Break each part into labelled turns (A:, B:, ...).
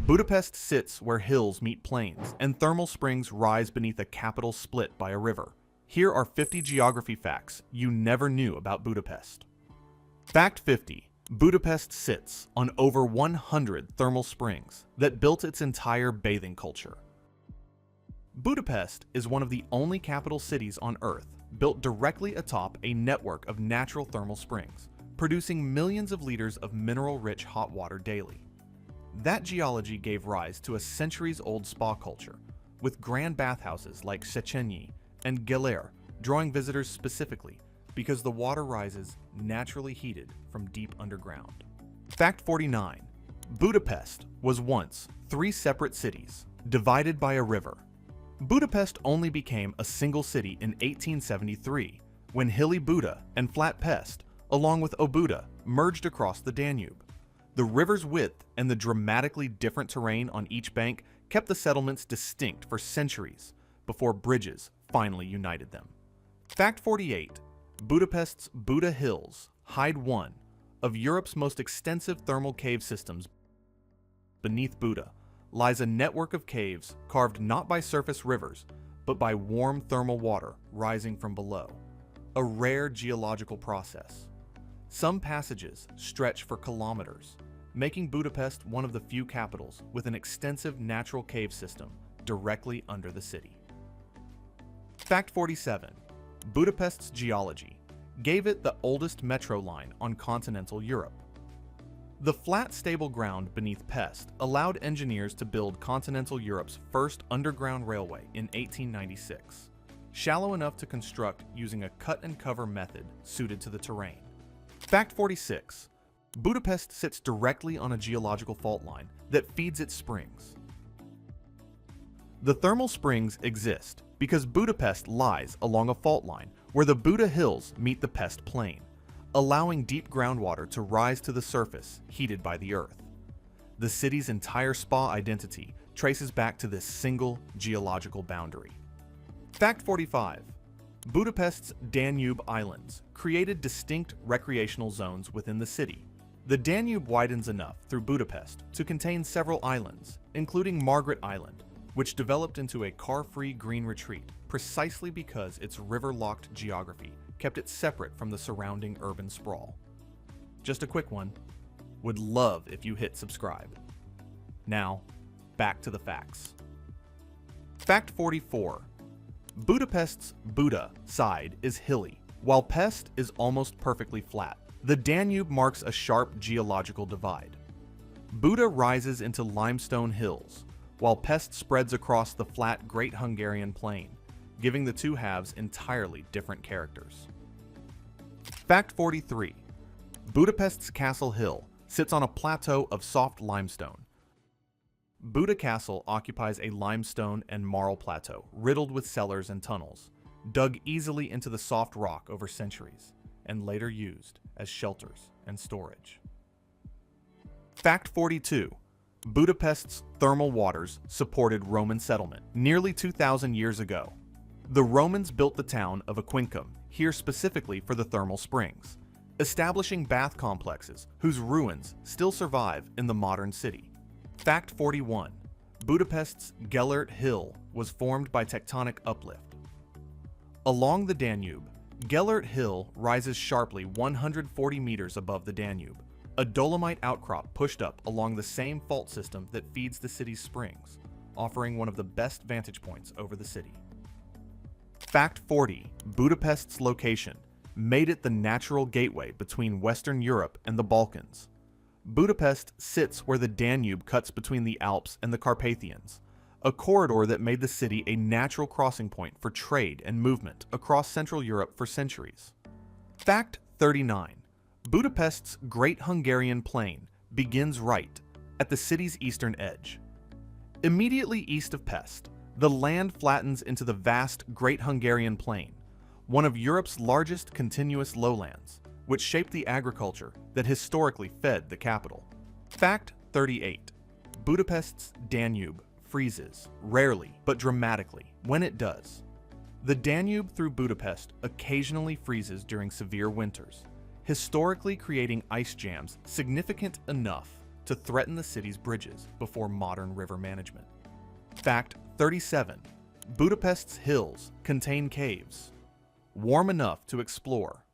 A: Budapest sits where hills meet plains, and thermal springs rise beneath a capital split by a river. Here are 50 geography facts you never knew about Budapest. Fact 50. Budapest sits on over 100 thermal springs that built its entire bathing culture. Budapest is one of the only capital cities on Earth built directly atop a network of natural thermal springs, producing millions of liters of mineral-rich hot water daily. That geology gave rise to a centuries-old spa culture, with grand bathhouses like Széchenyi and Geller drawing visitors specifically because the water rises naturally heated from deep underground. Fact 49. Budapest was once 3 separate cities, divided by a river. Budapest only became a single city in 1873, when hilly Buda and flat Pest, along with Obuda, merged across the Danube. The river's width and the dramatically different terrain on each bank kept the settlements distinct for centuries before bridges finally united them. Fact 48. Budapest's Buda Hills hide one of Europe's most extensive thermal cave systems. Beneath Buda lies a network of caves carved not by surface rivers, but by warm thermal water rising from below, a rare geological process. Some passages stretch for kilometers, making Budapest one of the few capitals with an extensive natural cave system directly under the city. Fact 47. Budapest's geology gave it the oldest metro line on continental Europe. The flat, stable ground beneath Pest allowed engineers to build continental Europe's first underground railway in 1896, shallow enough to construct using a cut-and-cover method suited to the terrain. Fact 46. Budapest sits directly on a geological fault line that feeds its springs. The thermal springs exist because Budapest lies along a fault line where the Buda Hills meet the Pest Plain, allowing deep groundwater to rise to the surface, heated by the earth. The city's entire spa identity traces back to this single geological boundary. Fact 45. Budapest's Danube Islands created distinct recreational zones within the city. The Danube widens enough through Budapest to contain several islands, including Margaret Island, which developed into a car-free green retreat precisely because its river-locked geography kept it separate from the surrounding urban sprawl. Just a quick one. Would love if you hit subscribe. Now, back to the facts. Fact 44. Budapest's Buda side is hilly, while Pest is almost perfectly flat. The Danube marks a sharp geological divide. Buda rises into limestone hills, while Pest spreads across the flat Great Hungarian Plain, giving the two halves entirely different characters. Fact 43. Budapest's Castle Hill sits on a plateau of soft limestone. Buda Castle occupies a limestone and marl plateau riddled with cellars and tunnels, dug easily into the soft rock over centuries, and later used as shelters and storage. Fact 42. Budapest's thermal waters supported Roman settlement nearly 2,000 years ago. The Romans built the town of Aquincum here specifically for the thermal springs, establishing bath complexes whose ruins still survive in the modern city. Fact 41. Budapest's Gellert Hill was formed by tectonic uplift. Along the Danube, Gellert Hill rises sharply 140 meters above the Danube, a dolomite outcrop pushed up along the same fault system that feeds the city's springs, offering one of the best vantage points over the city. Fact 40. Budapest's location made it the natural gateway between Western Europe and the Balkans. Budapest sits where the Danube cuts between the Alps and the Carpathians, a corridor that made the city a natural crossing point for trade and movement across Central Europe for centuries. Fact 39. Budapest's Great Hungarian Plain begins right at the city's eastern edge. Immediately east of Pest, the land flattens into the vast Great Hungarian Plain, one of Europe's largest continuous lowlands, which shaped the agriculture that historically fed the capital. Fact 38. Budapest's Danube freezes, rarely but dramatically, when it does. The Danube through Budapest occasionally freezes during severe winters, historically creating ice jams significant enough to threaten the city's bridges before modern river management. Fact 37. Budapest's hills contain caves. Warm enough to explore.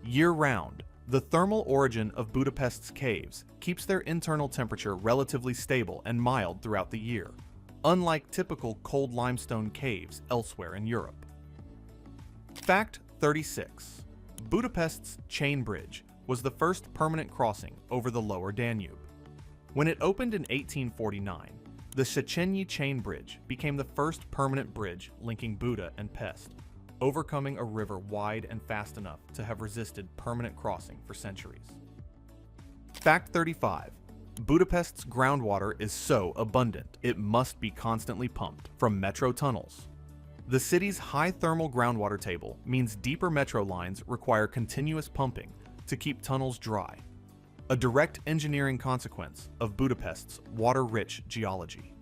A: Year-round, the thermal origin of Budapest's caves keeps their internal temperature relatively stable and mild throughout the year, unlike typical cold limestone caves elsewhere in Europe. Fact 36. Budapest's chain bridge was the first permanent crossing over the lower Danube. When it opened in 1849, the Széchenyi chain bridge became the first permanent bridge linking Buda and Pest, overcoming a river wide and fast enough to have resisted permanent crossing for centuries. Fact 35. Budapest's groundwater is so abundant, it must be constantly pumped from metro tunnels. The city's high thermal groundwater table means deeper metro lines require continuous pumping to keep tunnels dry, a direct engineering consequence of Budapest's water-rich geology.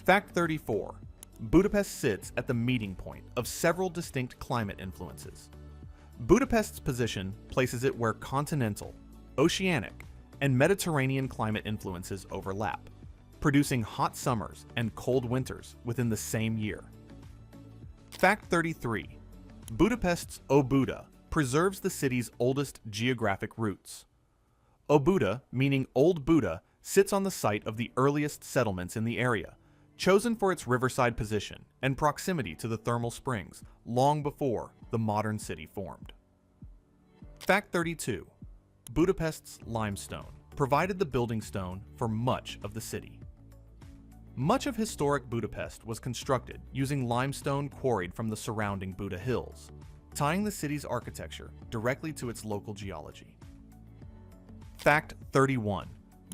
A: Fact 34. Budapest sits at the meeting point of several distinct climate influences. Budapest's position places it where continental, oceanic, and Mediterranean climate influences overlap, producing hot summers and cold winters within the same year. Fact 33. Budapest's Buda preserves the city's oldest geographic roots. Buda, meaning Old Buda, sits on the site of the earliest settlements in the area, chosen for its riverside position and proximity to the thermal springs long before the modern city formed. Fact 32. Budapest's limestone provided the building stone for much of the city. Much of historic Budapest was constructed using limestone quarried from the surrounding Buda Hills, tying the city's architecture directly to its local geology. Fact 31.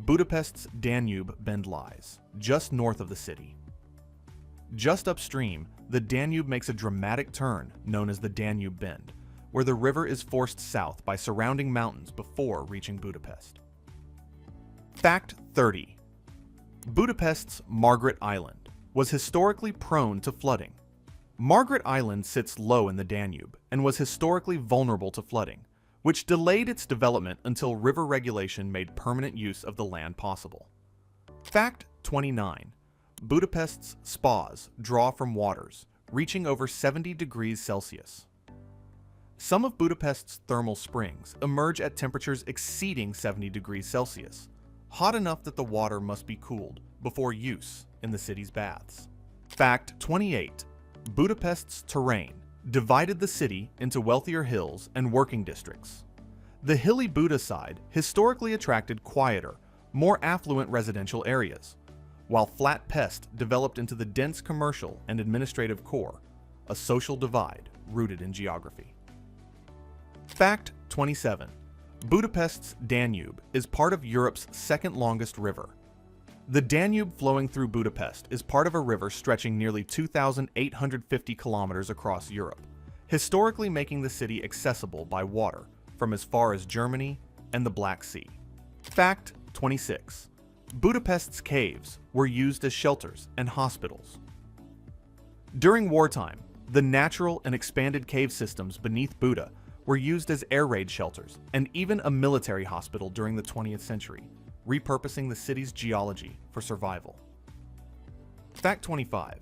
A: Budapest's Danube bend lies just north of the city. Just upstream, the Danube makes a dramatic turn known as the Danube Bend, where the river is forced south by surrounding mountains before reaching Budapest. Fact 30. Budapest's Margaret Island was historically prone to flooding. Margaret Island sits low in the Danube and was historically vulnerable to flooding, which delayed its development until river regulation made permanent use of the land possible. Fact 29. Budapest's spas draw from waters reaching over 70 degrees Celsius. Some of Budapest's thermal springs emerge at temperatures exceeding 70 degrees Celsius, hot enough that the water must be cooled before use in the city's baths. Fact 28. Budapest's terrain divided the city into wealthier hills and working districts. The hilly Buda side historically attracted quieter, more affluent residential areas, while flat Pest developed into the dense commercial and administrative core, a social divide rooted in geography. Fact 27. Budapest's Danube is part of Europe's second longest river. The Danube flowing through Budapest is part of a river stretching nearly 2,850 kilometers across Europe, historically making the city accessible by water from as far as Germany and the Black Sea. Fact 26. Budapest's caves were used as shelters and hospitals. During wartime, the natural and expanded cave systems beneath Buda were used as air raid shelters and even a military hospital during the 20th century, repurposing the city's geology for survival. Fact 25.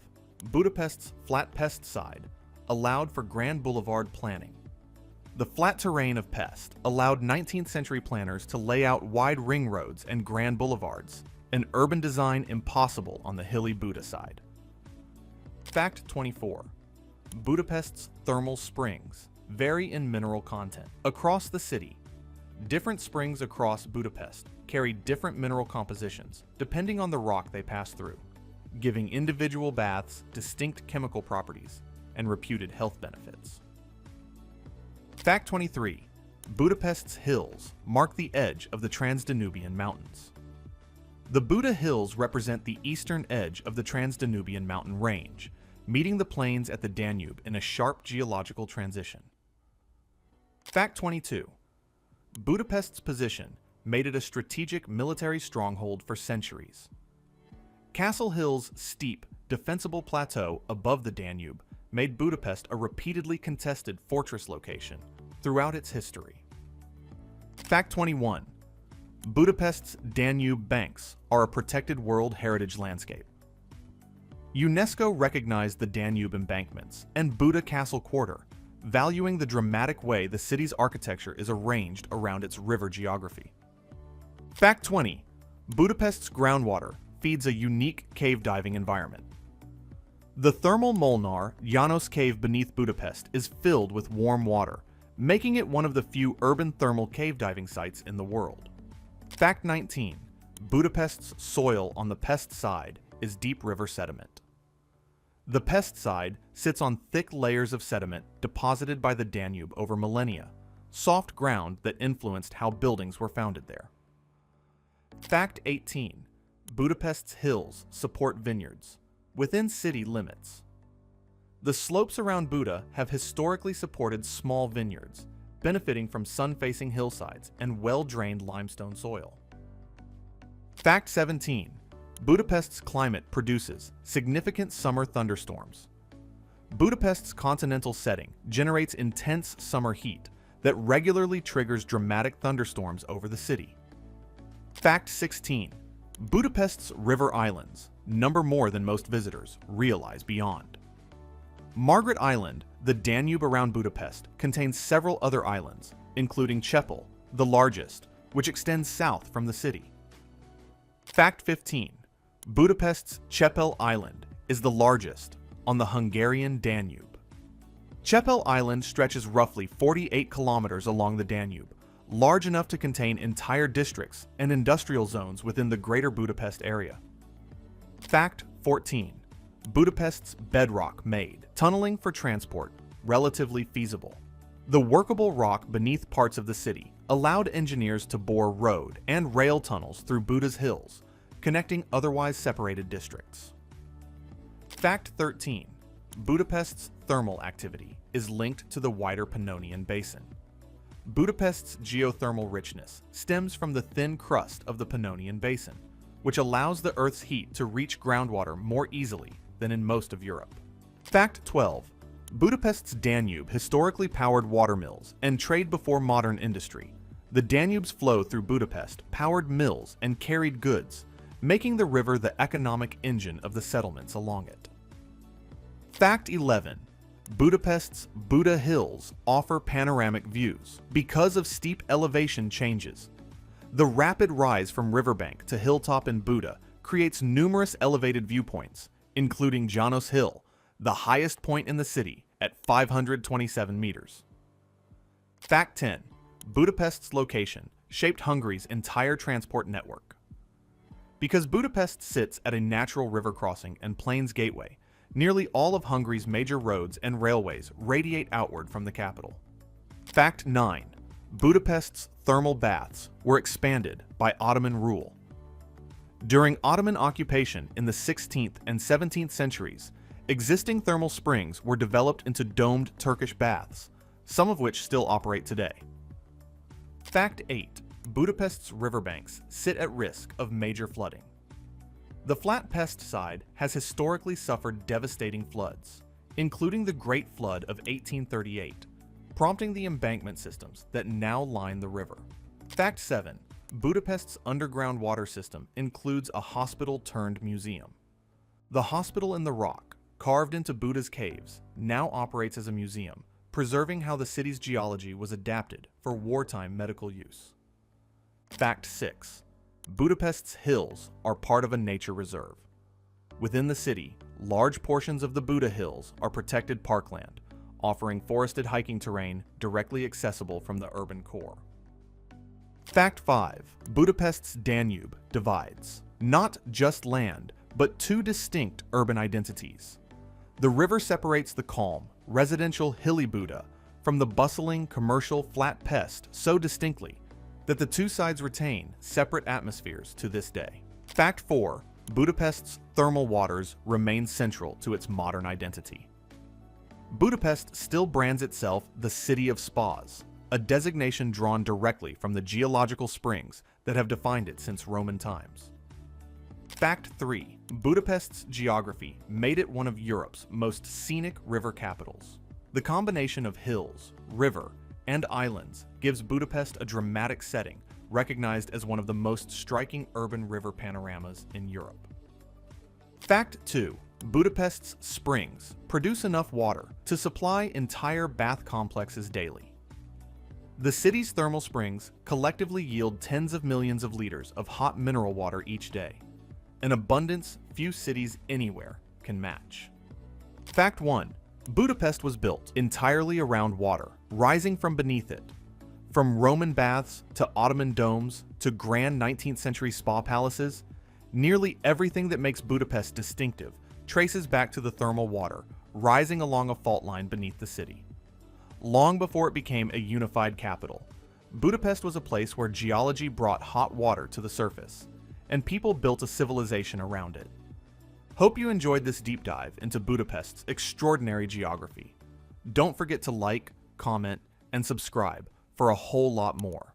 A: Budapest's flat Pest side allowed for grand boulevard planning. The flat terrain of Pest allowed 19th century planners to lay out wide ring roads and grand boulevards, an urban design impossible on the hilly Buda side. Fact 24. Budapest's thermal springs vary in mineral content. Across the city, different springs across Budapest carry different mineral compositions depending on the rock they pass through, giving individual baths distinct chemical properties and reputed health benefits. Fact 23. Budapest's hills mark the edge of the Transdanubian Mountains. The Buda Hills represent the eastern edge of the Transdanubian mountain range, meeting the plains at the Danube in a sharp geological transition. Fact 22. Budapest's position made it a strategic military stronghold for centuries. Castle Hill's steep, defensible plateau above the Danube made Budapest a repeatedly contested fortress location throughout its history. Fact 21. Budapest's Danube banks are a protected World Heritage Landscape. UNESCO recognized the Danube embankments and Buda Castle Quarter, valuing the dramatic way the city's architecture is arranged around its river geography. Fact 20. Budapest's groundwater feeds a unique cave diving environment. The thermal Molnar János Cave beneath Budapest is filled with warm water, making it one of the few urban thermal cave diving sites in the world. Fact 19. Budapest's soil on the Pest side is deep river sediment. The Pest side sits on thick layers of sediment deposited by the Danube over millennia, soft ground that influenced how buildings were founded there. Fact 18. Budapest's hills support vineyards within city limits. The slopes around Buda have historically supported small vineyards, benefiting from sun-facing hillsides and well-drained limestone soil. Fact 17. Budapest's climate produces significant summer thunderstorms. Budapest's continental setting generates intense summer heat that regularly triggers dramatic thunderstorms over the city. Fact 16. Budapest's river islands number more than most visitors realize beyond. Margaret Island, the Danube around Budapest, contains several other islands, including Csepel, the largest, which extends south from the city. Fact 15. Budapest's Csepel Island is the largest on the Hungarian Danube. Csepel Island stretches roughly 48 kilometers along the Danube, large enough to contain entire districts and industrial zones within the greater Budapest area. Fact 14. Budapest's bedrock made tunneling for transport relatively feasible. The workable rock beneath parts of the city allowed engineers to bore road and rail tunnels through Buda's hills, connecting otherwise separated districts. Fact 13. Budapest's thermal activity is linked to the wider Pannonian Basin. Budapest's geothermal richness stems from the thin crust of the Pannonian Basin, which allows the Earth's heat to reach groundwater more easily than in most of Europe. Fact 12. Budapest's Danube historically powered watermills and trade before modern industry. The Danube's flow through Budapest powered mills and carried goods, making the river the economic engine of the settlements along it. Fact 11. Budapest's Buda Hills offer panoramic views because of steep elevation changes. The rapid rise from riverbank to hilltop in Buda creates numerous elevated viewpoints, including János Hill, the highest point in the city at 527 meters. Fact 10. Budapest's location shaped Hungary's entire transport network. Because Budapest sits at a natural river crossing and plains gateway, nearly all of Hungary's major roads and railways radiate outward from the capital. Fact 9. Budapest's thermal baths were expanded by Ottoman rule. During Ottoman occupation in the 16th and 17th centuries, existing thermal springs were developed into domed Turkish baths, some of which still operate today. Fact 8. Budapest's riverbanks sit at risk of major flooding. The flat Pest side has historically suffered devastating floods, including the Great Flood of 1838, prompting the embankment systems that now line the river. Fact 7. Budapest's underground water system includes a hospital-turned-museum. The hospital in the rock, carved into Buda's caves, now operates as a museum, preserving how the city's geology was adapted for wartime medical use. Fact 6. Budapest's hills are part of a nature reserve. Within the city, large portions of the Buda Hills are protected parkland, offering forested hiking terrain directly accessible from the urban core. Fact 5. Budapest's Danube divides not just land, but two distinct urban identities. The river separates the calm, residential hilly Buda from the bustling, commercial flat Pest so distinctly that the two sides retain separate atmospheres to this day. Fact 4. Budapest's thermal waters remain central to its modern identity. Budapest still brands itself the City of Spas, a designation drawn directly from the geological springs that have defined it since Roman times. Fact 3. Budapest's geography made it one of Europe's most scenic river capitals. The combination of hills, river, and islands gives Budapest a dramatic setting recognized as one of the most striking urban river panoramas in Europe. Fact 2. Budapest's springs produce enough water to supply entire bath complexes daily. The city's thermal springs collectively yield tens of millions of liters of hot mineral water each day, an abundance few cities anywhere can match. Fact 1. Budapest was built entirely around water, rising from beneath it. From Roman baths to Ottoman domes to grand 19th century spa palaces, nearly everything that makes Budapest distinctive traces back to the thermal water rising along a fault line beneath the city. Long before it became a unified capital, Budapest was a place where geology brought hot water to the surface, and people built a civilization around it. Hope you enjoyed this deep dive into Budapest's extraordinary geography. Don't forget to like, comment, and subscribe for a whole lot more.